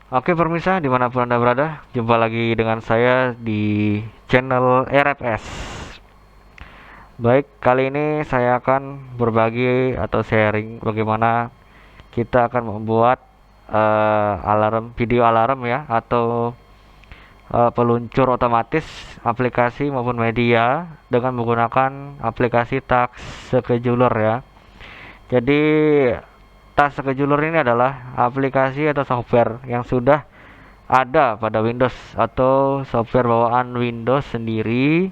Oke pemirsa, dimanapun Anda berada, jumpa lagi dengan saya di channel RFS. Baik, kali ini saya akan berbagi atau sharing bagaimana kita akan membuat video alarm ya, atau peluncur otomatis aplikasi maupun media dengan menggunakan aplikasi task scheduler ya. Jadi task scheduler ini adalah aplikasi atau software yang sudah ada pada Windows atau software bawaan Windows sendiri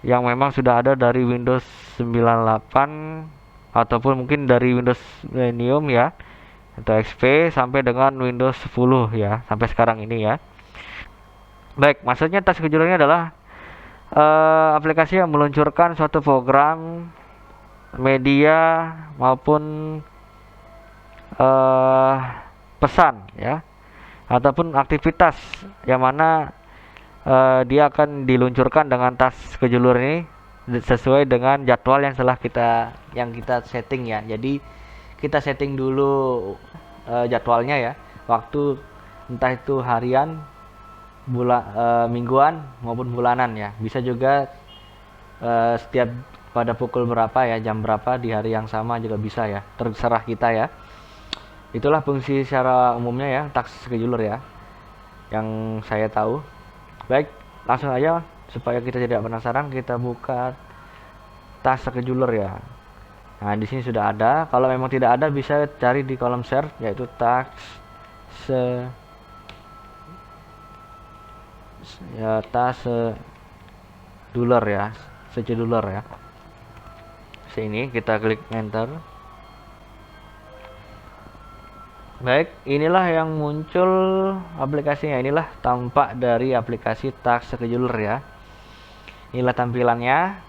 yang memang sudah ada dari Windows 98 ataupun mungkin dari Windows Millennium ya, atau XP sampai dengan Windows 10 ya, sampai sekarang ini ya. Baik, maksudnya task scheduler ini adalah aplikasi yang meluncurkan suatu program media maupun eh, pesan ya, ataupun aktivitas yang mana dia akan diluncurkan dengan task scheduler ini sesuai dengan jadwal yang kita setting ya. Jadi kita setting dulu jadwalnya ya, waktu entah itu harian, mingguan maupun bulanan ya. Bisa juga setiap pada pukul berapa ya, jam berapa di hari yang sama juga bisa ya. Terserah kita ya. Itulah fungsi secara umumnya ya task scheduler ya, yang saya tahu. Baik, langsung aja supaya kita tidak penasaran, kita buka task scheduler ya. Nah, di sini sudah ada. Kalau memang tidak ada bisa cari di kolom search yaitu task scheduler ya, scheduler ya. Sini kita klik enter. Baik, inilah yang muncul aplikasinya. Inilah tampak dari aplikasi task scheduler ya. Inilah tampilannya.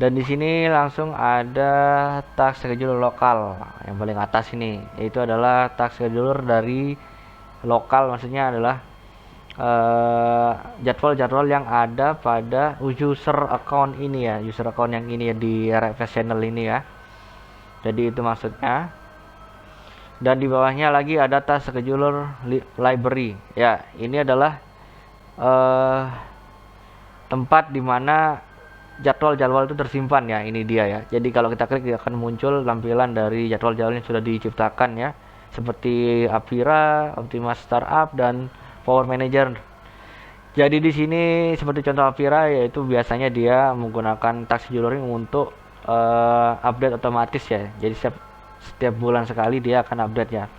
Dan di sini langsung ada task scheduler lokal yang paling atas ini. Itu adalah task scheduler dari lokal, maksudnya adalah jadwal-jadwal yang ada pada user account ini ya, user account yang ini ya, di RFS channel ini ya. Jadi itu maksudnya. Dan di bawahnya lagi ada task scheduler library ya, ini adalah tempat dimana jadwal-jadwal itu tersimpan ya, ini dia ya. Jadi kalau kita klik akan muncul tampilan dari jadwal-jadwal yang sudah diciptakan ya, seperti Avira, Optima Startup, dan Power Manager. Jadi di sini seperti contoh Avira, yaitu biasanya dia menggunakan task scheduling untuk update otomatis ya. Jadi setiap bulan sekali dia akan update ya.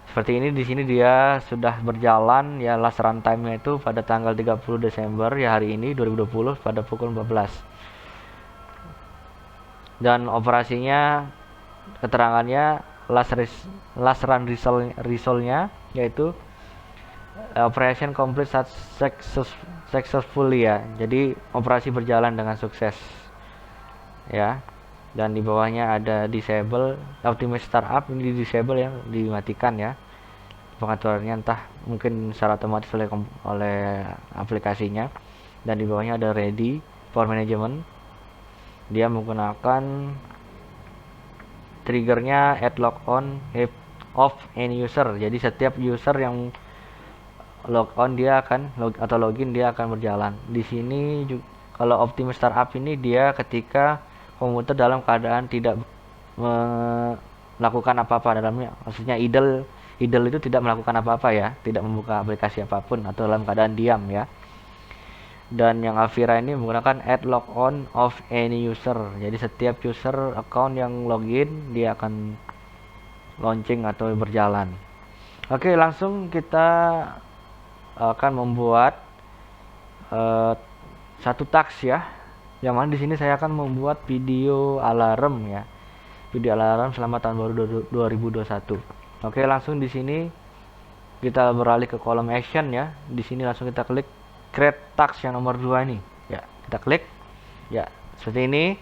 Seperti ini di sini dia sudah berjalan ya, last runtime-nya itu pada tanggal 30 Desember ya, hari ini 2020 pada pukul 14. Dan operasinya, keterangannya last run result-nya yaitu operation complete successfully ya. Jadi operasi berjalan dengan sukses ya. Dan di bawahnya ada disable optimize startup, ini disable ya, dimatikan ya pengaturannya, entah mungkin secara otomatis oleh aplikasinya. Dan di bawahnya ada ready for management, dia menggunakan triggernya add log on of any user. Jadi setiap user yang log on dia akan atau login dia akan berjalan. Di sini kalau optimize startup ini dia ketika komputer dalam keadaan tidak melakukan apa-apa dalamnya, maksudnya idle itu tidak melakukan apa-apa ya, tidak membuka aplikasi apapun atau dalam keadaan diam ya. Dan yang Avira ini menggunakan add log on of any user, jadi setiap user account yang login dia akan launching atau berjalan. Oke, langsung kita akan membuat satu task ya, yang mana di sini saya akan membuat video alarm ya, video alarm selamat tahun baru 2021. Oke, langsung di sini kita beralih ke kolom action ya. Di sini langsung kita klik create task yang nomor 2 ini ya, kita klik ya. Seperti ini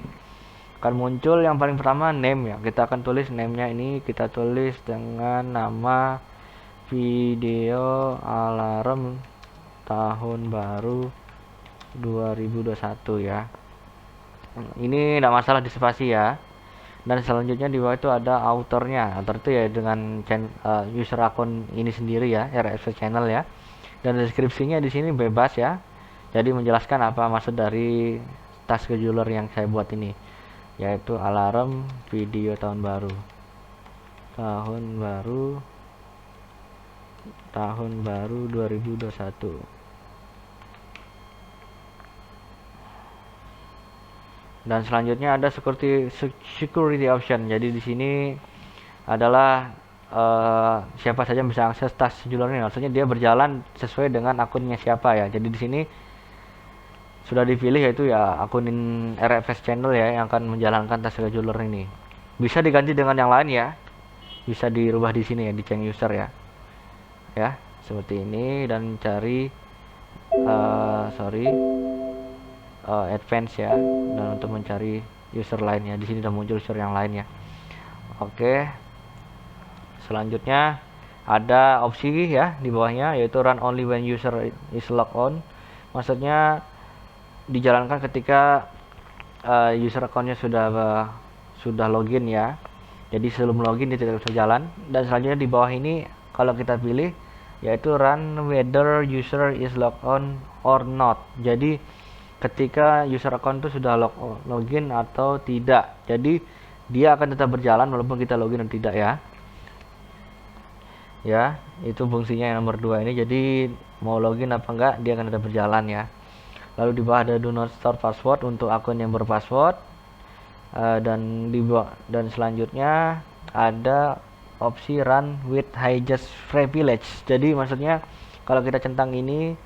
akan muncul yang paling pertama name ya, kita akan tulis name-nya ini, kita tulis dengan nama video alarm tahun baru 2021 ya. Ini tidak masalah di spasi ya. Dan selanjutnya di bawah itu ada authornya. Author itu ya dengan user akun ini sendiri ya, RFC channel ya. Dan deskripsinya di sini bebas ya. Jadi menjelaskan apa maksud dari task scheduler yang saya buat ini, yaitu alarm video tahun baru. Tahun baru 2021. Dan selanjutnya ada security option. Jadi di sini adalah siapa saja bisa akses task scheduler ini. Maksudnya dia berjalan sesuai dengan akunnya siapa ya. Jadi di sini sudah dipilih yaitu ya akun RFS channel ya yang akan menjalankan task scheduler ini. Bisa diganti dengan yang lain ya. Bisa dirubah di sini ya, di change user ya. Ya, seperti ini dan cari advance ya, dan untuk mencari user lainnya di sini sudah muncul user yang lain ya. Oke, selanjutnya ada opsi ya di bawahnya yaitu run only when user is logged on. Maksudnya dijalankan ketika user accountnya sudah login ya. Jadi sebelum login dia tidak bisa jalan. Dan selanjutnya di bawah ini kalau kita pilih yaitu run whether user is logged on or not. Jadi ketika user account itu sudah login atau tidak. Jadi dia akan tetap berjalan walaupun kita login atau tidak ya. Ya, itu fungsinya yang nomor 2 ini. Jadi mau login apa enggak dia akan tetap berjalan ya. Lalu di bawah ada do not store password untuk akun yang berpassword. Dan selanjutnya ada opsi run with highest privilege. Jadi maksudnya kalau kita centang ini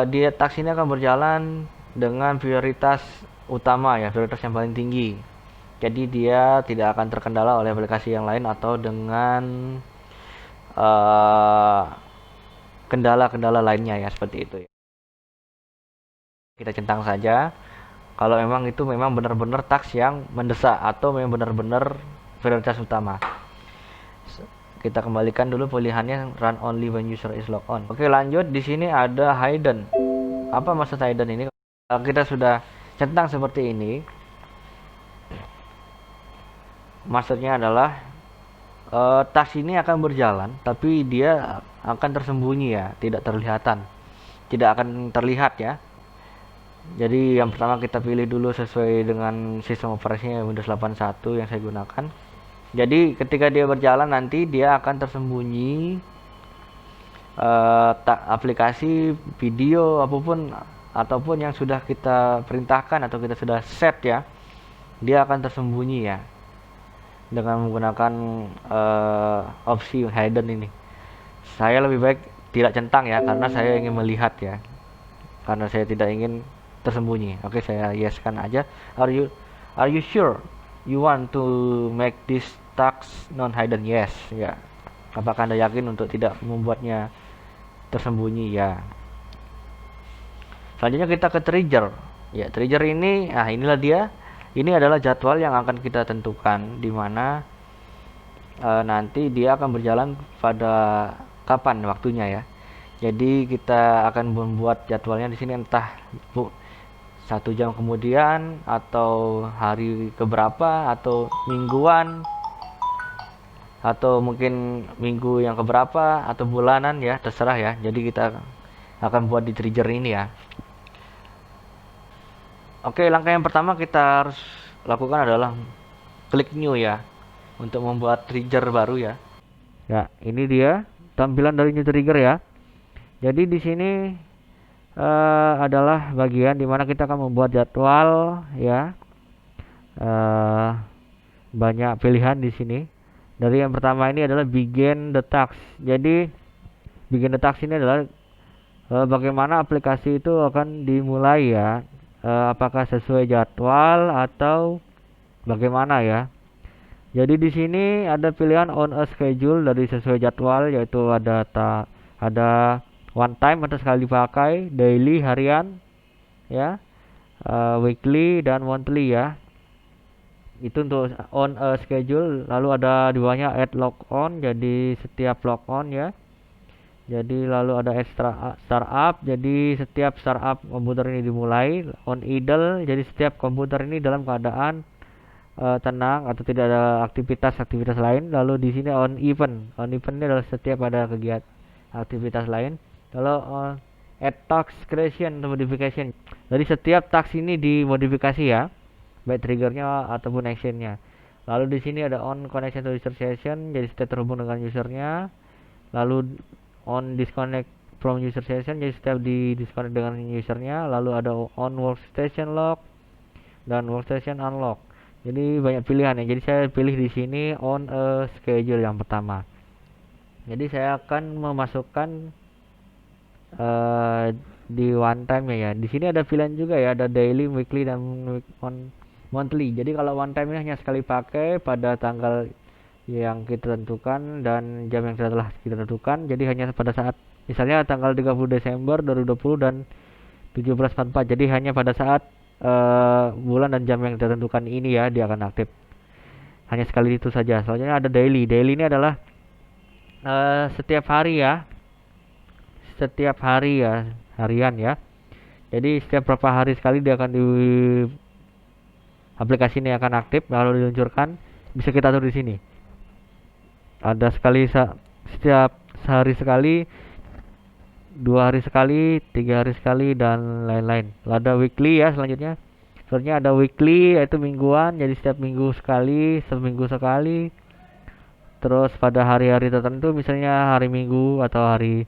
dia task ini akan berjalan dengan prioritas utama ya, prioritas yang paling tinggi. Jadi dia tidak akan terkendala oleh aplikasi yang lain atau dengan kendala-kendala lainnya ya, seperti itu ya. Kita centang saja kalau memang itu memang benar-benar task yang mendesak atau memang benar-benar prioritas utama. Kita kembalikan dulu pilihannya run only when user is logged on. Oke, lanjut. Di sini ada hidden. Apa maksud hidden ini? Kita sudah centang seperti ini. Maksudnya adalah task ini akan berjalan tapi dia akan tersembunyi ya, tidak akan terlihat ya. Jadi yang pertama kita pilih dulu sesuai dengan sistem operasinya Windows 81 yang saya gunakan. Jadi ketika dia berjalan nanti dia akan tersembunyi aplikasi video ataupun yang sudah kita perintahkan atau kita sudah set ya, dia akan tersembunyi ya dengan menggunakan opsi hidden ini. Saya lebih baik tidak centang ya karena saya ingin melihat ya, karena saya tidak ingin tersembunyi. Oke, saya yes-kan aja. Are you sure you want to make this task non hidden? Yes ya. Apakah Anda yakin untuk tidak membuatnya tersembunyi ya. Selanjutnya kita ke trigger ya. Trigger ini inilah dia. Ini adalah jadwal yang akan kita tentukan di mana nanti dia akan berjalan pada kapan waktunya ya. Jadi kita akan membuat jadwalnya di sini entah 1 jam kemudian atau hari keberapa atau mingguan atau mungkin minggu yang keberapa atau bulanan ya, terserah ya. Jadi kita akan buat di trigger ini ya. Oke, langkah yang pertama kita harus lakukan adalah klik new ya untuk membuat trigger baru ya. Ya, ini dia tampilan dari new trigger ya. Jadi di sini adalah bagian dimana kita akan membuat jadwal ya. Banyak pilihan di sini. Dari yang pertama ini adalah begin the task. Jadi begin the task ini adalah bagaimana aplikasi itu akan dimulai ya. Apakah sesuai jadwal atau bagaimana ya. Jadi di sini ada pilihan on a schedule dari sesuai jadwal, yaitu ada one time atau sekali pakai, daily harian ya, weekly dan monthly ya. Itu untuk on a schedule. Lalu ada di bawahnya add log on, jadi setiap log on ya. Jadi lalu ada extra startup, jadi setiap startup komputer ini dimulai. On idle, jadi setiap komputer ini dalam keadaan tenang atau tidak ada aktivitas lain. Lalu di sini on event ini adalah setiap ada kegiatan aktivitas lain. Lalu add task creation atau modification, jadi setiap task ini dimodifikasi ya, baik triggernya ataupun actionnya. Lalu di sini ada on connection to user session, jadi setiap terhubung dengan usernya. Lalu on disconnect from user session, jadi setiap di disconnect dengan usernya. Lalu ada on workstation lock dan workstation unlock. Jadi banyak pilihan ya. Jadi saya pilih di sini on a schedule yang pertama. Jadi saya akan memasukkan di one time ya. Di sini ada pilihan juga ya, ada daily, weekly dan monthly. Jadi kalau one time ini hanya sekali pakai pada tanggal yang kita tentukan dan jam yang telah kita tentukan. Jadi hanya pada saat misalnya tanggal 30 Desember 2020 dan 17.44. Jadi hanya pada saat bulan dan jam yang kita tentukan ini ya dia akan aktif. Hanya sekali itu saja. Soalnya ada daily. Daily ini adalah setiap hari ya. Setiap hari ya, harian ya. Jadi setiap berapa hari sekali dia akan di aplikasi ini akan aktif lalu diluncurkan. Bisa kita atur di sini. Ada setiap sehari sekali, 2 hari sekali, 3 hari sekali dan lain-lain. Ada weekly ya selanjutnya. Selanjutnya ada weekly yaitu mingguan, jadi setiap minggu sekali, seminggu sekali. Terus pada hari-hari tertentu misalnya hari Minggu atau hari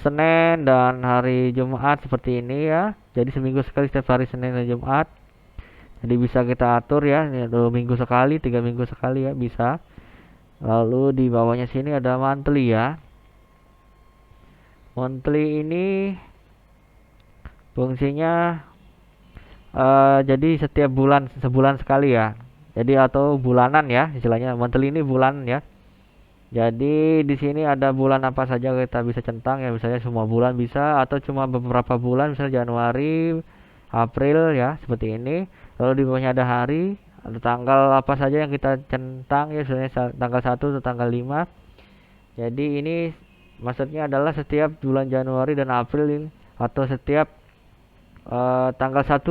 Senin dan hari Jumat seperti ini ya. Jadi seminggu sekali setiap hari Senin dan Jumat. Jadi bisa kita atur ya, 2 minggu sekali, 3 minggu sekali ya bisa. Lalu di bawahnya sini ada monthly ya. Monthly ini fungsinya jadi setiap sebulan sekali ya. Jadi atau bulanan ya istilahnya. Monthly ini bulan ya. Jadi di sini ada bulan apa saja kita bisa centang ya, misalnya semua bulan bisa atau cuma beberapa bulan, misalnya Januari, April ya seperti ini. Lalu di bawahnya ada hari, ada tanggal apa saja yang kita centang ya, misalnya tanggal 1 atau tanggal 5. Jadi ini maksudnya adalah setiap bulan Januari dan April atau setiap tanggal 1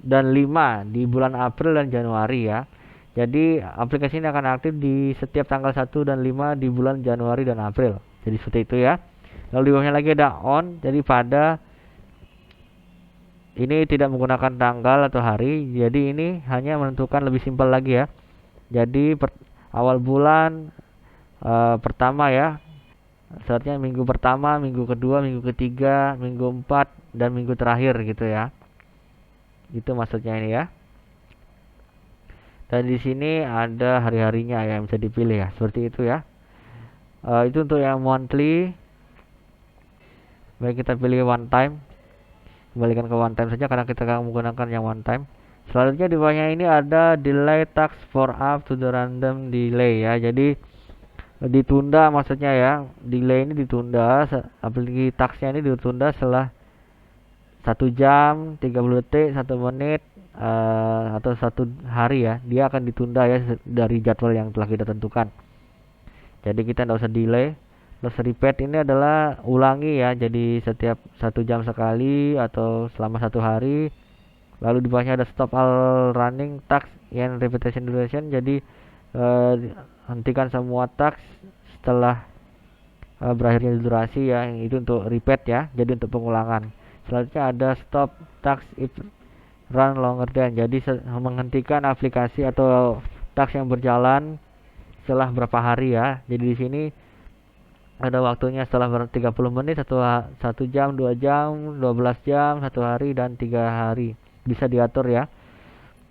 dan 5 di bulan April dan Januari ya. Jadi aplikasi ini akan aktif di setiap tanggal 1 dan 5 di bulan Januari dan April. Jadi seperti itu ya. Lalu di bawahnya lagi ada on. Jadi pada ini tidak menggunakan tanggal atau hari. Jadi ini hanya menentukan lebih simpel lagi ya. Jadi awal bulan pertama ya. Saatnya minggu pertama, minggu kedua, minggu ketiga, minggu 4 dan minggu terakhir gitu ya. Itu maksudnya ini ya. Dan di sini ada hari-harinya yang bisa dipilih ya, seperti itu ya. Itu untuk yang monthly. Baik kita pilih one time. Kembalikan ke one time saja karena kita akan menggunakan yang one time. Selanjutnya di bawahnya ini ada delay task for up to the random delay ya. Jadi ditunda maksudnya ya. Delay ini ditunda. Aplikasi tasknya ini ditunda setelah 1 jam, 30 detik, 1 menit, atau 1 hari ya, dia akan ditunda ya dari jadwal yang telah kita tentukan. Jadi kita tidak usah delay. Terus repeat ini adalah ulangi ya, jadi setiap 1 jam sekali atau selama 1 hari. Lalu di bawahnya ada stop all running task and repetition duration, jadi hentikan semua task setelah berakhirnya durasi ya, itu untuk repeat ya, jadi untuk pengulangan. Selanjutnya ada stop task if run longer than, jadi menghentikan aplikasi atau task yang berjalan setelah berapa hari ya. Jadi di sini ada waktunya setelah 30 menit, 1 jam, 2 jam, 12 jam, 1 hari dan 3 hari. Bisa diatur ya.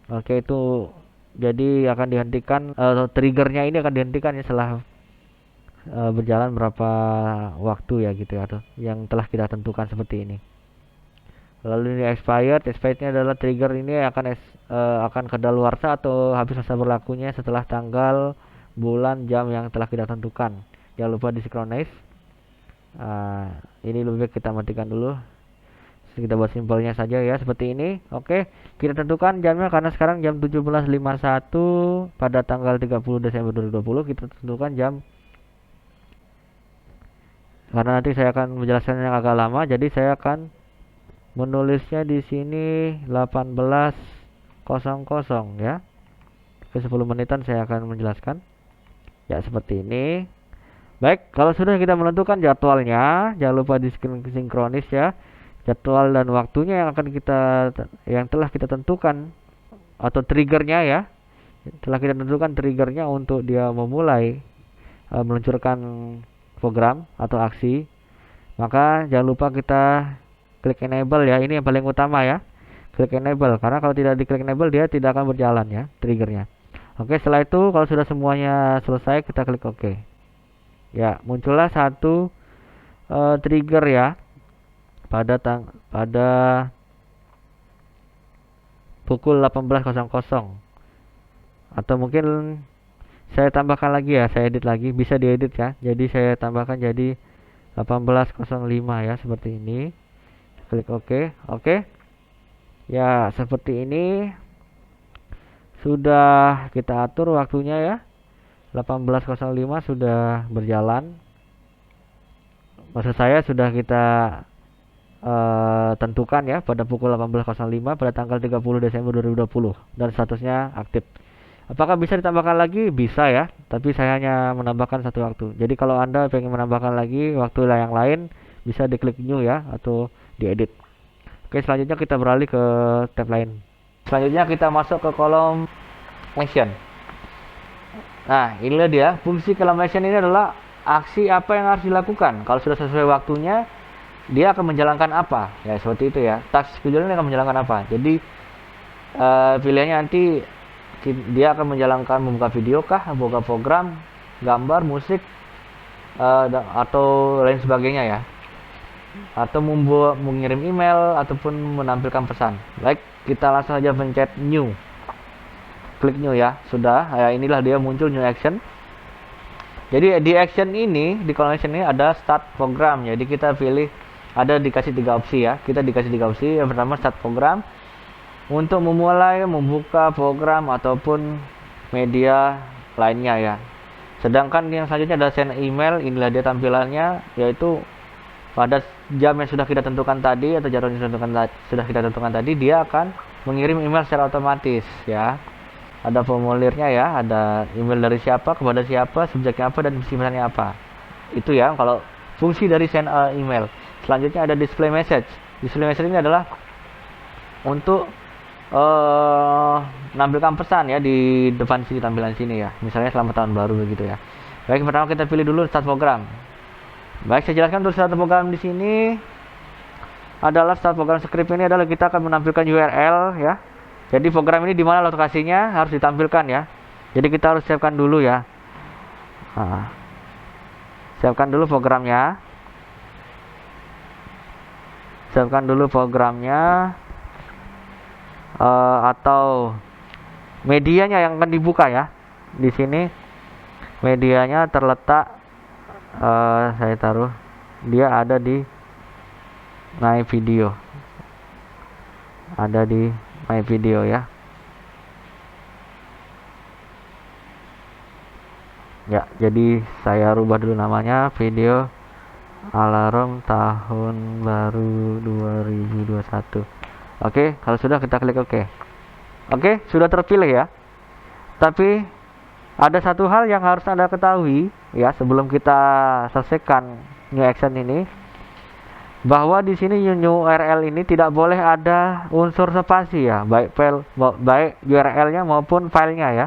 Oke, itu jadi akan dihentikan triggernya ini akan dihentikan ya setelah berjalan berapa waktu ya gitu ya, tuh yang telah kita tentukan seperti ini. Lalu ini expirednya adalah trigger ini akan kedaluarsa atau habis masa berlakunya setelah tanggal, bulan, jam yang telah kita tentukan. Jangan lupa disynchronize. Ini lebih baik kita matikan dulu. Kita buat simpelnya saja ya seperti ini. Oke, kita tentukan jamnya karena sekarang jam 17.51 pada tanggal 30 Desember 2020. Kita tentukan jam karena nanti saya akan menjelaskannya yang agak lama, jadi saya akan menulisnya di sini 18.00 ya. Oke, 10 menitan saya akan menjelaskan. Ya, seperti ini. Baik, kalau sudah kita menentukan jadwalnya, jangan lupa disinkronis ya. Jadwal dan waktunya yang telah kita tentukan atau triggernya ya. Telah kita tentukan triggernya untuk dia memulai meluncurkan program atau aksi. Maka jangan lupa kita klik enable ya. Ini yang paling utama ya. Klik enable, karena kalau tidak diklik enable dia tidak akan berjalan ya triggernya. Oke, setelah itu kalau sudah semuanya selesai kita klik OK. Ya, muncullah satu trigger ya pada pukul 18.00. Atau mungkin saya tambahkan lagi ya, saya edit lagi, bisa diedit ya. Jadi saya tambahkan jadi 18.05 ya, seperti ini. Klik OK. Oke. Ya, seperti ini. Sudah kita atur waktunya ya. 18.05 sudah berjalan. Maksud saya sudah kita tentukan ya pada pukul 18.05 pada tanggal 30 Desember 2020 dan statusnya aktif. Apakah bisa ditambahkan lagi? Bisa ya, tapi saya hanya menambahkan satu waktu. Jadi kalau Anda pengen menambahkan lagi waktu yang lain, bisa diklik new ya atau diedit. Oke, selanjutnya kita beralih ke tab lain. Selanjutnya kita masuk ke kolom action. Nah, inilah dia. Fungsi kolom action ini adalah aksi apa yang harus dilakukan. Kalau sudah sesuai waktunya, dia akan menjalankan apa. Ya, seperti itu ya. Task schedule ini akan menjalankan apa. Jadi, pilihannya nanti dia akan menjalankan membuka video kah, membuka program, gambar, musik, atau lain sebagainya ya. Atau mengirim email ataupun menampilkan pesan. Baik, kita langsung saja pencet new. Klik new ya. Sudah, ya inilah dia muncul new action. Jadi di action ini, di kolom action ini ada start program. Jadi kita pilih, ada dikasih 3 opsi ya. Kita dikasih 3 opsi. Yang pertama start program untuk memulai membuka program ataupun media lainnya ya. Sedangkan yang selanjutnya ada send email. Inilah dia tampilannya, yaitu pada jam yang sudah kita tentukan tadi atau jadwal yang sudah kita tentukan tadi, dia akan mengirim email secara otomatis ya. Ada formulirnya ya, ada email dari siapa kepada siapa, subjeknya apa dan isi pesannya apa. Itu ya kalau fungsi dari send email. Selanjutnya ada display message. Display message ini adalah untuk menampilkan pesan ya di depan sini, tampilan sini ya. Misalnya selamat tahun baru begitu ya. Baik, pertama kita pilih dulu start program. Baik, saya jelaskan untuk start program di sini adalah start program script ini adalah kita akan menampilkan URL ya. Jadi program ini di mana lokasinya harus ditampilkan ya. Jadi kita harus siapkan dulu ya. Siapkan dulu programnya. Siapkan dulu programnya atau medianya yang akan dibuka ya. Di sini medianya terletak saya taruh, dia ada di my video, ada di my video ya. Ya, jadi saya rubah dulu namanya, video alarm tahun baru 2021. Oke, kalau sudah kita klik OK. Oke, sudah terpilih ya. Tapi ada satu hal yang harus Anda ketahui ya sebelum kita selesaikan new action ini, bahwa di sini new URL ini tidak boleh ada unsur spasi ya, baik URL-nya maupun filenya ya.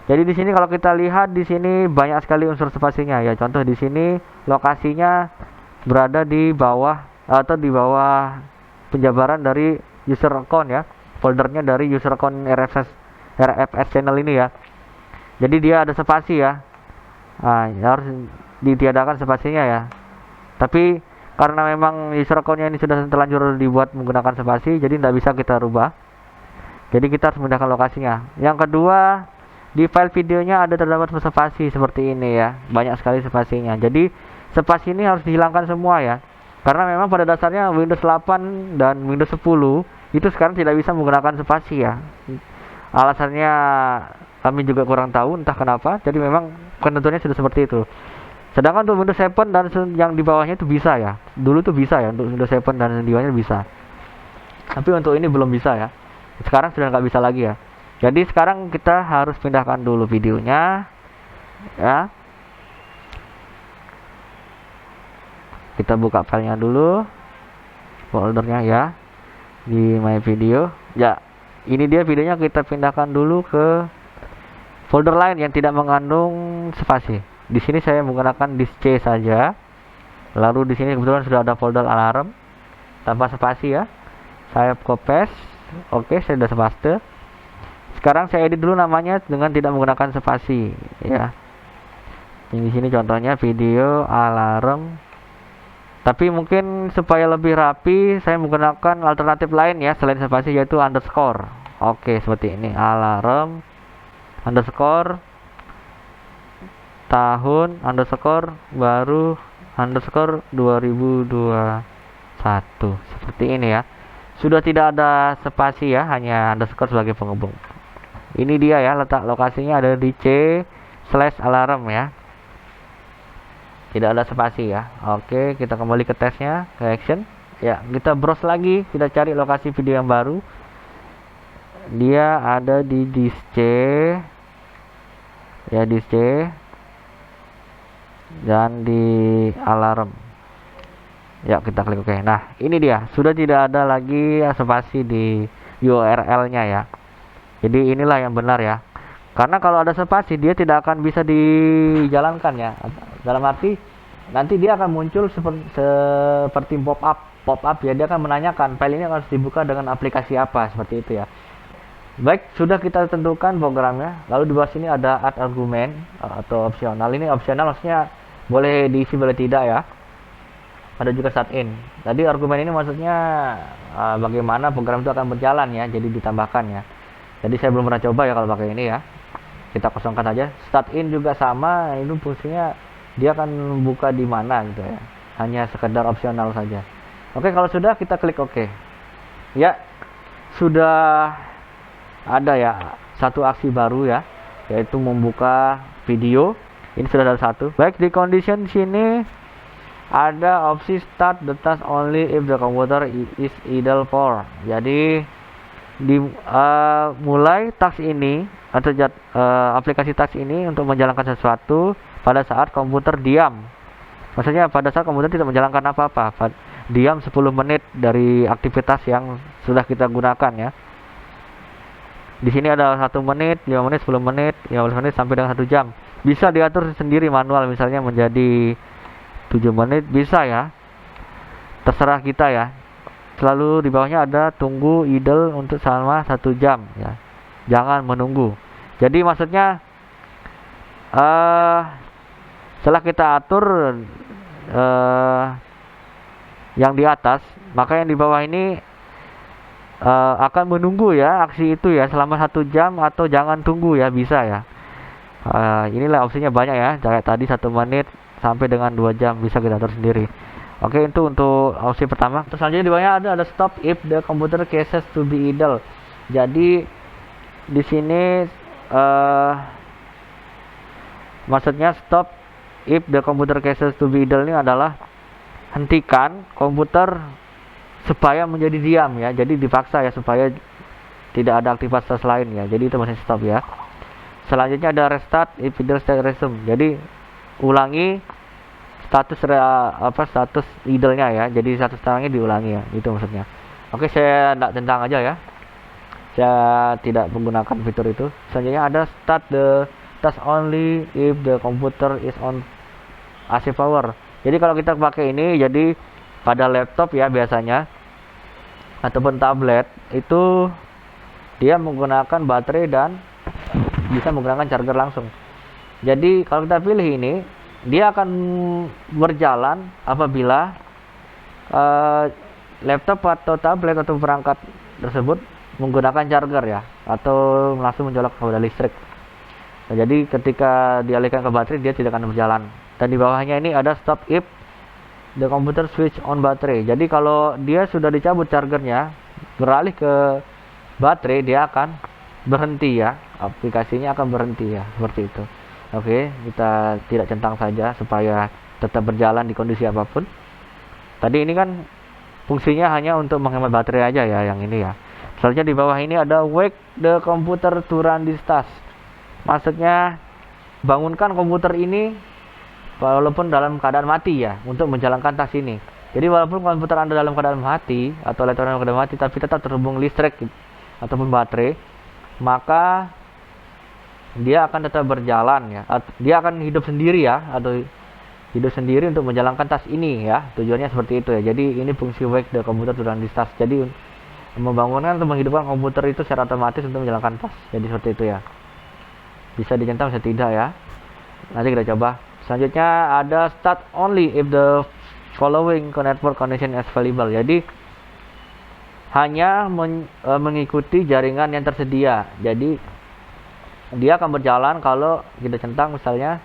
Jadi di sini kalau kita lihat di sini banyak sekali unsur spasinya ya. Contoh di sini lokasinya berada di bawah atau di bawah penjabaran dari user account ya. Foldernya dari user account RFS channel ini ya. Jadi dia ada spasi ya. Nah, harus ditiadakan spasinya ya. Tapi karena memang user account-nya ini sudah terlanjur dibuat menggunakan spasi, jadi tidak bisa kita rubah. Jadi kita harus memindahkan lokasinya. Yang kedua, di file videonya ada terdapat spasi seperti ini ya. Banyak sekali spasinya. Jadi spasi ini harus dihilangkan semua ya. Karena memang pada dasarnya Windows 8 dan Windows 10 itu sekarang tidak bisa menggunakan spasi ya. Alasannya kami juga kurang tahu, entah kenapa. Jadi memang ketentuannya sudah seperti itu. Sedangkan untuk Windows 7 dan yang di bawahnya itu bisa ya. Dulu tuh bisa ya, untuk Windows 7 dan di bawahnya bisa. Tapi untuk ini belum bisa ya. Sekarang sudah nggak bisa lagi ya. Jadi sekarang kita harus pindahkan dulu videonya ya. Kita buka filenya dulu, foldernya ya, di my video ya. Ini dia videonya, kita pindahkan dulu ke folder lain yang tidak mengandung spasi. Di sini saya menggunakan disk C saja. Lalu di sini kebetulan sudah ada folder alarm tanpa spasi ya. Saya copy paste. Oke, saya sudah paste. Sekarang saya edit dulu namanya dengan tidak menggunakan spasi ya. Di sini contohnya video alarm. Tapi mungkin supaya lebih rapi, saya menggunakan alternatif lain ya selain spasi, yaitu underscore. Oke, seperti ini, alarm underscore tahun underscore baru underscore 2021. Seperti ini ya. Sudah tidak ada spasi ya, hanya underscore sebagai penghubung. Ini dia ya, letak lokasinya ada di C/alarm ya. Tidak ada spasi ya. Oke, kita kembali ke tesnya, ke action ya. Kita browse lagi, kita cari lokasi video yang baru. Dia ada di disk C ya, disk C dan di alarm ya. Kita klik OK. Nah, ini dia, sudah tidak ada lagi spasi di URL nya ya. Jadi inilah yang benar ya, karena kalau ada spasi dia tidak akan bisa dijalankan ya. Dalam arti nanti dia akan muncul seperti pop up ya. Dia akan menanyakan file ini harus dibuka dengan aplikasi apa, seperti itu ya. Baik, sudah kita tentukan programnya. Lalu di bawah sini ada add argument atau opsional. Ini opsional maksudnya boleh diisi boleh tidak ya. Ada juga start in. Tadi argumen ini maksudnya bagaimana program itu akan berjalan ya, jadi ditambahkan ya. Jadi saya belum pernah coba ya kalau pakai ini ya. Kita kosongkan aja. Start in juga sama, itu fungsinya dia akan buka di mana gitu ya. Hanya sekedar opsional saja. Oke, kalau sudah kita klik OK. Ya, sudah ada ya satu aksi baru ya, yaitu membuka video. Ini sudah ada satu. Baik, di condition sini ada opsi start the task only if the computer is idle for. Jadi mulai task ini atau aplikasi task ini untuk menjalankan sesuatu pada saat komputer diam. Maksudnya pada saat komputer tidak menjalankan apa-apa, diam 10 menit dari aktivitas yang sudah kita gunakan ya. Di sini ada 1 menit, 5 menit, 10 menit, 15 menit sampai dengan 1 jam. Bisa diatur sendiri manual, misalnya menjadi 7 menit bisa ya. Terserah kita ya. Selalu di bawahnya ada tunggu idle untuk selama 1 jam ya. Jangan menunggu. Jadi maksudnya setelah kita atur yang di atas, maka yang di bawah ini akan menunggu ya aksi itu ya selama 1 jam, atau jangan tunggu ya, bisa ya. Inilah opsinya banyak ya, kayak tadi 1 menit sampai dengan 2 jam bisa kita atur sendiri. Oke, itu untuk opsi pertama. Terus selanjutnya di bawahnya ada stop if the computer cases to be idle. Jadi di sini maksudnya stop if the computer cases to be idle ini adalah hentikan komputer supaya menjadi diam ya. Jadi dipaksa ya supaya tidak ada aktivitas lain ya. Jadi itu masih stop ya. Selanjutnya ada restart if idle state resume. Jadi ulangi status idle-nya ya. Jadi status sekarangnya diulangi ya. Itu maksudnya. Oke, saya tidak tentang aja ya. Saya tidak menggunakan fitur itu. Selanjutnya ada start the task only if the computer is on AC power. Jadi kalau kita pakai ini, jadi pada laptop ya biasanya ataupun tablet itu dia menggunakan baterai dan bisa menggunakan charger langsung. Jadi kalau kita pilih ini, dia akan berjalan apabila laptop atau tablet atau perangkat tersebut menggunakan charger ya, atau langsung mencolok kepada listrik. Nah, jadi ketika dialihkan ke baterai dia tidak akan berjalan. Dan di bawahnya ini ada stop if the computer switch on battery. Jadi kalau dia sudah dicabut chargernya, beralih ke baterai, dia akan berhenti ya, aplikasinya akan berhenti ya, seperti itu. Oke, kita tidak centang saja supaya tetap berjalan di kondisi apapun. Tadi ini kan fungsinya hanya untuk menghemat baterai aja ya, yang ini ya. Selanjutnya di bawah ini ada wake the computer to run this task. Maksudnya bangunkan komputer ini walaupun dalam keadaan mati ya, untuk menjalankan task ini. Jadi walaupun komputer Anda dalam keadaan mati atau laptop dalam keadaan mati tapi tetap terhubung listrik ataupun baterai, maka dia akan tetap berjalan ya. Dia akan hidup sendiri ya, atau hidup sendiri untuk menjalankan task ini ya. Tujuannya seperti itu ya. Jadi ini fungsi wake the computer to run this task. Jadi membangunkan atau menghidupkan komputer itu secara otomatis untuk menjalankan task. Jadi seperti itu ya. Bisa dicentang, bisa tidak ya. Nanti kita coba. Selanjutnya ada start only if the following network connection is available. Jadi hanya mengikuti jaringan yang tersedia. Jadi dia akan berjalan kalau kita centang misalnya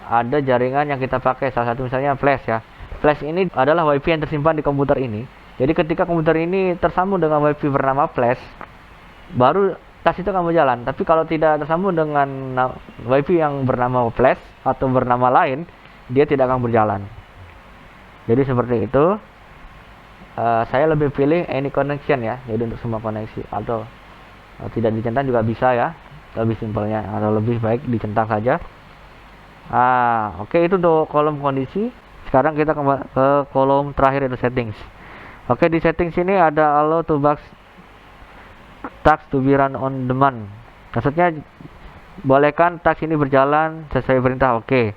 ada jaringan yang kita pakai, salah satu misalnya flash ya. Flash ini adalah wifi yang tersimpan di komputer ini. Jadi ketika komputer ini tersambung dengan wifi bernama flash, baru tas itu akan berjalan. Tapi kalau tidak tersambung dengan wifi yang bernama flash atau bernama lain, dia tidak akan berjalan. Jadi seperti itu. Saya lebih pilih any connection ya, jadi untuk semua koneksi, atau tidak dicentang juga bisa ya, lebih simpelnya, atau lebih baik dicentang saja. Oke, itu untuk kolom kondisi. Sekarang kita ke kolom terakhir, itu settings. Oke, di settings ini ada allow to box task to be run on demand. Maksudnya bolehkan task ini berjalan sesuai perintah. Oke.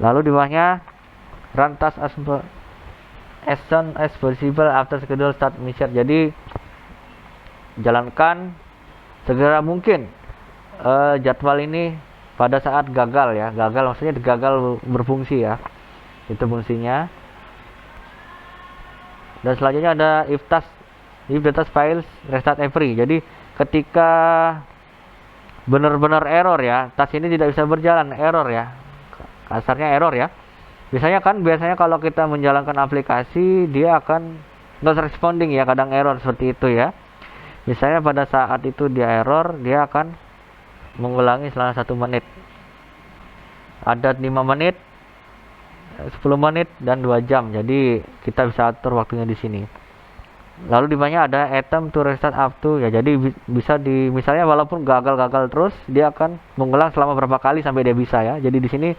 Lalu di bawahnya run task as soon as possible after schedule start mission. Jadi jalankan segera mungkin jadwal ini pada saat gagal ya. Gagal maksudnya gagal berfungsi ya. Itu fungsinya. Dan selanjutnya ada if the task files restart every. Jadi ketika benar-benar error ya, task ini tidak bisa berjalan, error ya. Kasarnya error ya. Biasanya kalau kita menjalankan aplikasi, dia akan not responding ya, kadang error seperti itu ya. Misalnya pada saat itu dia error, dia akan mengulangi selama 1 menit. Ada 5 menit, 10 menit, dan 2 jam. Jadi kita bisa atur waktunya di sini. Lalu di bawahnya ada attempt to restart up to ya. Jadi bisa misalnya walaupun gagal terus, dia akan mengulang selama berapa kali sampai dia bisa ya. Jadi di sini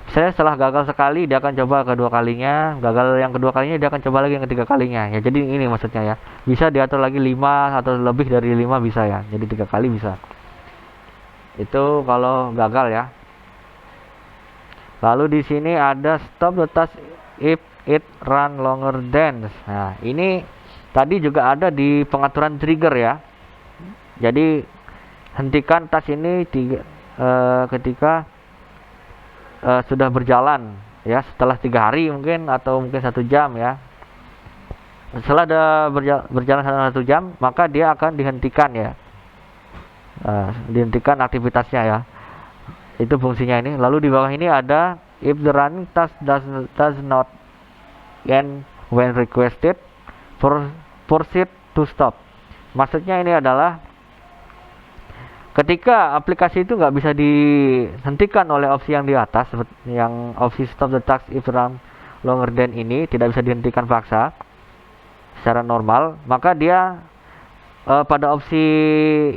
saya setelah gagal sekali, dia akan coba kedua kalinya. Gagal yang kedua kalinya, dia akan coba lagi yang ketiga kalinya ya. Jadi ini maksudnya ya. Bisa diatur lagi 5 atau lebih dari 5 bisa ya. Jadi 3 kali bisa. Itu kalau gagal ya. Lalu di sini ada stop the task if it run longer than. Nah, ini tadi juga ada di pengaturan trigger ya. Jadi hentikan task ini ketika sudah berjalan ya, setelah 3 hari mungkin, atau mungkin 1 jam ya. Setelah ada berjalan 1 jam, maka dia akan dihentikan ya. Dihentikan aktivitasnya ya. Itu fungsinya ini. Lalu di bawah ini ada if the running task does not end when requested, proceed to stop. Maksudnya ini adalah ketika aplikasi itu nggak bisa dihentikan oleh opsi yang di atas, yang opsi stop the task if run longer than ini tidak bisa dihentikan paksa secara normal, maka dia pada opsi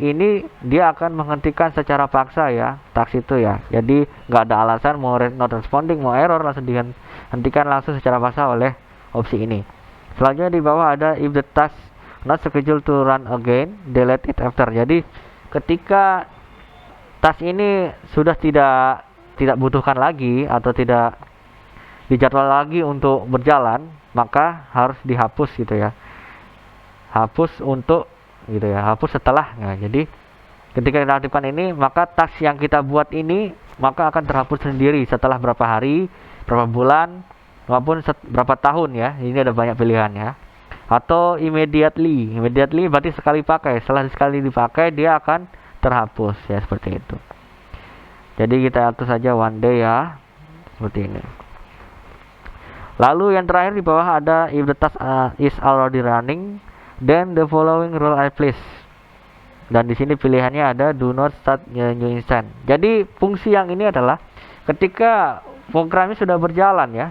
ini dia akan menghentikan secara paksa ya task itu ya. Jadi nggak ada alasan mau not responding, mau error, langsung dihentikan langsung secara paksa oleh opsi ini. Selanjutnya di bawah ada if the task not scheduled to run again, delete it after. Jadi ketika task ini sudah tidak butuhkan lagi atau tidak dijadwal lagi untuk berjalan, maka harus dihapus gitu ya. Hapus untuk gitu ya, hapus setelah. Nah, jadi ketika kita aktifkan ini, maka task yang kita buat ini maka akan terhapus sendiri setelah berapa hari, berapa bulan, maupun berapa tahun ya. Ini ada banyak pilihan ya. Atau immediately berarti sekali pakai. Setelah sekali dipakai, dia akan terhapus ya, seperti itu. Jadi kita atur saja one day ya, seperti ini. Lalu yang terakhir di bawah ada if the task is already running, then the following rule applies. Dan di sini pilihannya ada do not start new instance. Jadi fungsi yang ini adalah ketika programnya sudah berjalan ya,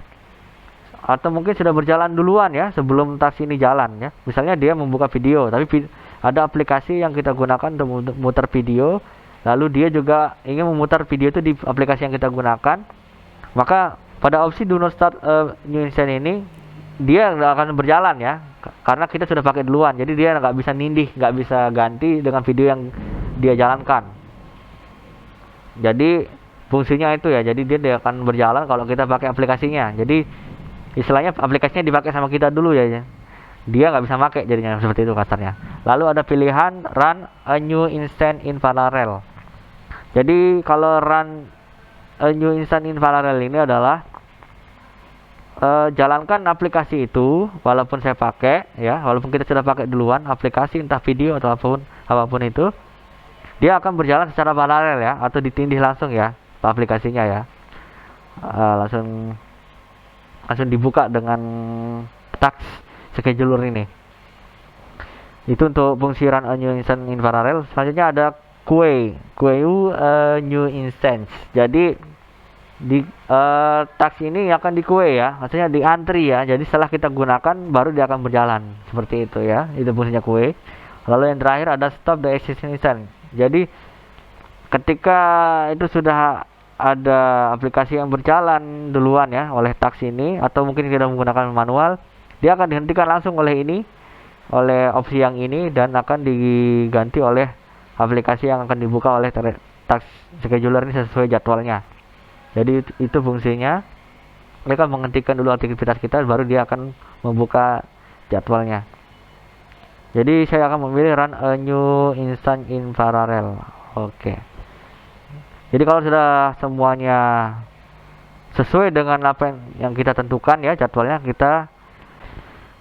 atau mungkin sudah berjalan duluan ya sebelum task ini jalan ya. Misalnya dia membuka video, tapi ada aplikasi yang kita gunakan untuk memutar video, lalu dia juga ingin memutar video itu di aplikasi yang kita gunakan, maka pada opsi do not start new instance ini dia nggak akan berjalan ya, karena kita sudah pakai duluan. Jadi dia nggak bisa nindih, nggak bisa ganti dengan video yang dia jalankan. Jadi fungsinya itu ya, jadi dia akan berjalan kalau kita pakai aplikasinya. Jadi istilahnya aplikasinya dipakai sama kita dulu ya, dia nggak bisa pakai, jadinya seperti itu kasarnya. Lalu ada pilihan run a new instance in parallel. Jadi kalau run a new instance in parallel ini adalah jalankan aplikasi itu walaupun saya pakai ya, walaupun kita sudah pakai duluan aplikasi entah video atau apapun itu, dia akan berjalan secara paralel ya, atau ditindih langsung ya aplikasinya ya. Langsung dibuka dengan task scheduler ini. Itu untuk fungsi run a new instance in parallel. Selanjutnya ada queue new instance. Jadi di task ini akan di queue ya, maksudnya di antri ya. Jadi setelah kita gunakan baru dia akan berjalan seperti itu ya. Itu fungsinya queue. Lalu yang terakhir ada stop the existing instance. Jadi ketika itu sudah ada aplikasi yang berjalan duluan ya oleh task ini, atau mungkin kita menggunakan manual, dia akan dihentikan langsung oleh opsi yang ini, dan akan diganti oleh aplikasi yang akan dibuka oleh task scheduler ini sesuai jadwalnya. Jadi itu fungsinya, mereka menghentikan dulu aktivitas kita baru dia akan membuka jadwalnya. Jadi saya akan memilih run a new instance in parallel. Oke. Jadi kalau sudah semuanya sesuai dengan apa yang kita tentukan ya jadwalnya, kita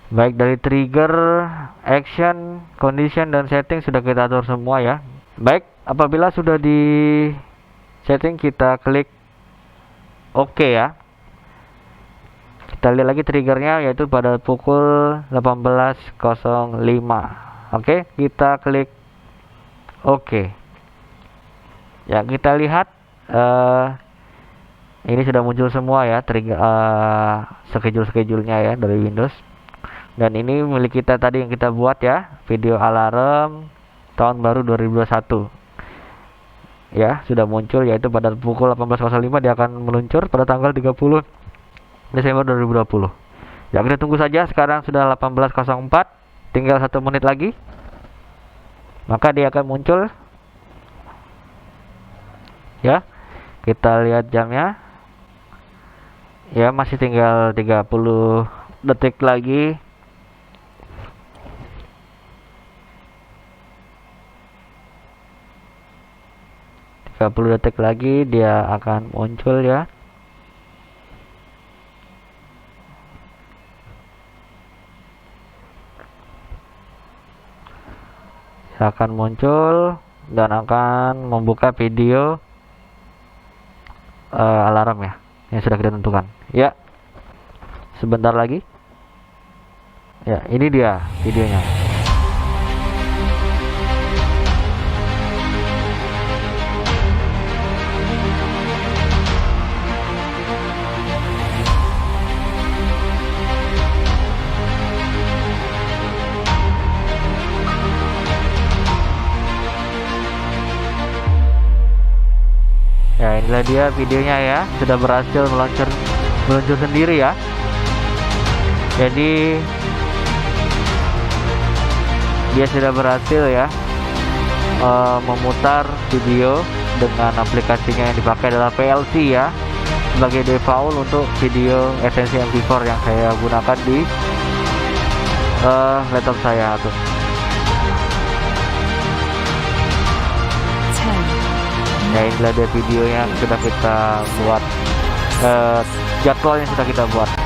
baik dari trigger, action, condition, dan setting sudah kita atur semua ya. Baik, apabila sudah di setting kita klik OK ya. Kita lihat lagi triggernya yaitu pada pukul 18.05. Oke, kita klik OK. Ya, kita lihat ini sudah muncul semua ya trigger schedule-nya ya dari Windows. Dan ini milik kita tadi yang kita buat ya, video alarm tahun baru 2021. Ya, sudah muncul yaitu pada pukul 18.05 dia akan meluncur pada tanggal 30 Desember 2020. Ya, kita tunggu saja. Sekarang sudah 18.04, tinggal 1 menit lagi. Maka dia akan muncul. Ya, kita lihat jamnya. Ya, masih tinggal 30 detik lagi. Detik lagi dia akan muncul ya. Akan muncul dan akan membuka video alarm ya yang sudah kita tentukan ya. Sebentar lagi ya, ini dia videonya. Ya, inilah dia videonya ya, sudah berhasil meluncur sendiri ya. Jadi dia sudah berhasil ya memutar video dengan aplikasinya yang dipakai adalah VLC ya, sebagai default untuk video esensi MP4 yang saya gunakan di laptop saya tuh. Ya, inilah dia videonya yang sudah kita buat, jadwal yang sudah kita buat. 4,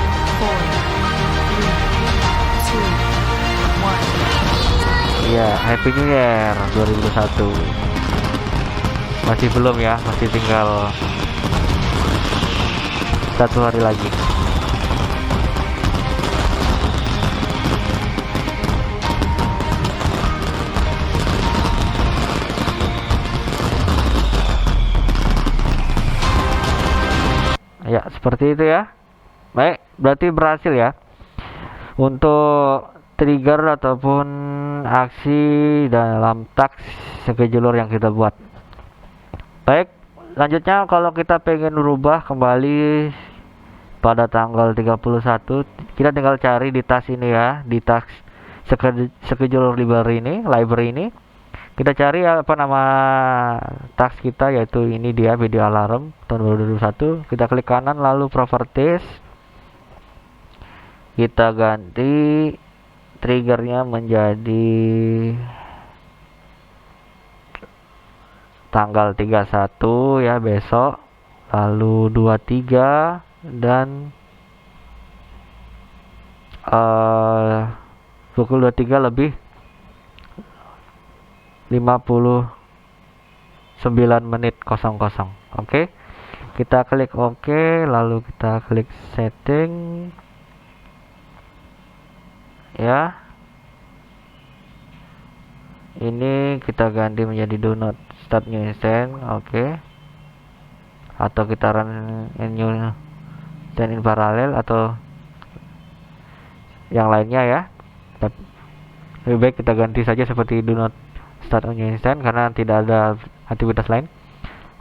3, 2, 1. Ya, Happy New Year 2021. Masih belum ya, masih tinggal 1 hari lagi. Ya, seperti itu ya. Baik, berarti berhasil ya untuk trigger ataupun aksi dalam task scheduler yang kita buat. Baik, lanjutnya kalau kita pengen rubah kembali pada tanggal 31, kita tinggal cari di task ini ya, di task scheduler library ini kita cari apa nama task kita, yaitu ini dia video alarm tahun 2021. Kita klik kanan lalu properties, kita ganti triggernya menjadi tanggal 31 ya, besok, lalu 23 dan pukul 23 lebih 59 menit 00. Oke, kita klik OK, lalu kita klik setting ya. Ini kita ganti menjadi do not start new instance. Oke, atau kita run new instance in parallel atau yang lainnya ya. Lebih baik kita ganti saja seperti do not start new instance karena tidak ada aktivitas lain.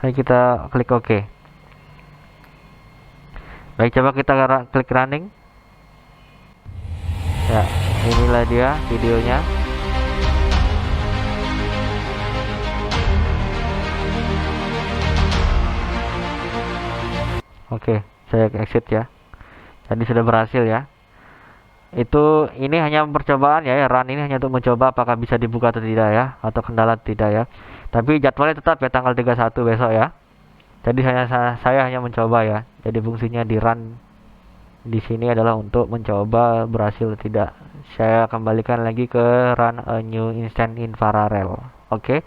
Lalu kita klik OK. Baik, coba kita klik running ya. Inilah dia videonya. Oke, saya exit ya. Tadi sudah berhasil ya. Ini hanya percobaan ya, run ini hanya untuk mencoba apakah bisa dibuka atau tidak ya, atau kendala tidak ya. Tapi jadwalnya tetap ya tanggal 31 besok ya. Jadi saya hanya mencoba ya. Jadi fungsinya di run di sini adalah untuk mencoba berhasil atau tidak. Saya kembalikan lagi ke run a new instance in parallel. Oke.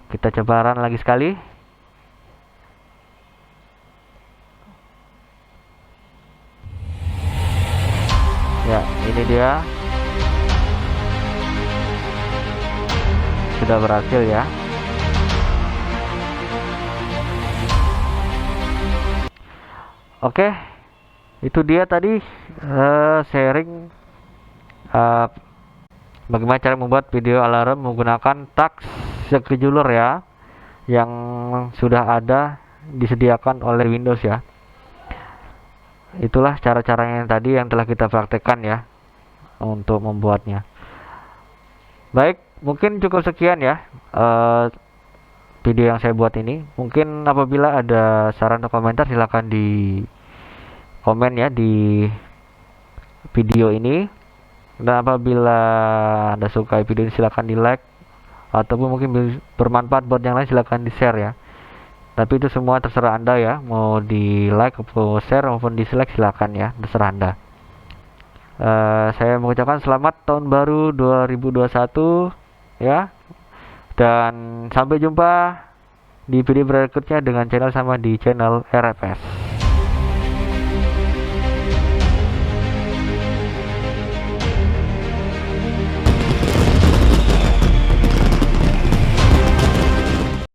Kita coba run lagi sekali. Ya, ini dia. Sudah berhasil ya. Oke. Itu dia tadi sharing bagaimana cara membuat video alarm menggunakan task scheduler ya, yang sudah ada disediakan oleh Windows ya. Itulah cara-caranya yang tadi yang telah kita praktekkan ya untuk membuatnya. Baik, mungkin cukup sekian ya video yang saya buat ini. Mungkin apabila ada saran atau komentar silahkan di komen ya di video ini. Dan apabila Anda suka video ini silahkan di like, ataupun mungkin bermanfaat buat yang lain silahkan di share ya. Tapi itu semua terserah Anda ya, mau di like atau share maupun dislike silakan ya, terserah Anda. Saya mengucapkan selamat tahun baru 2021 ya, dan sampai jumpa di video berikutnya dengan channel sama di channel RFS.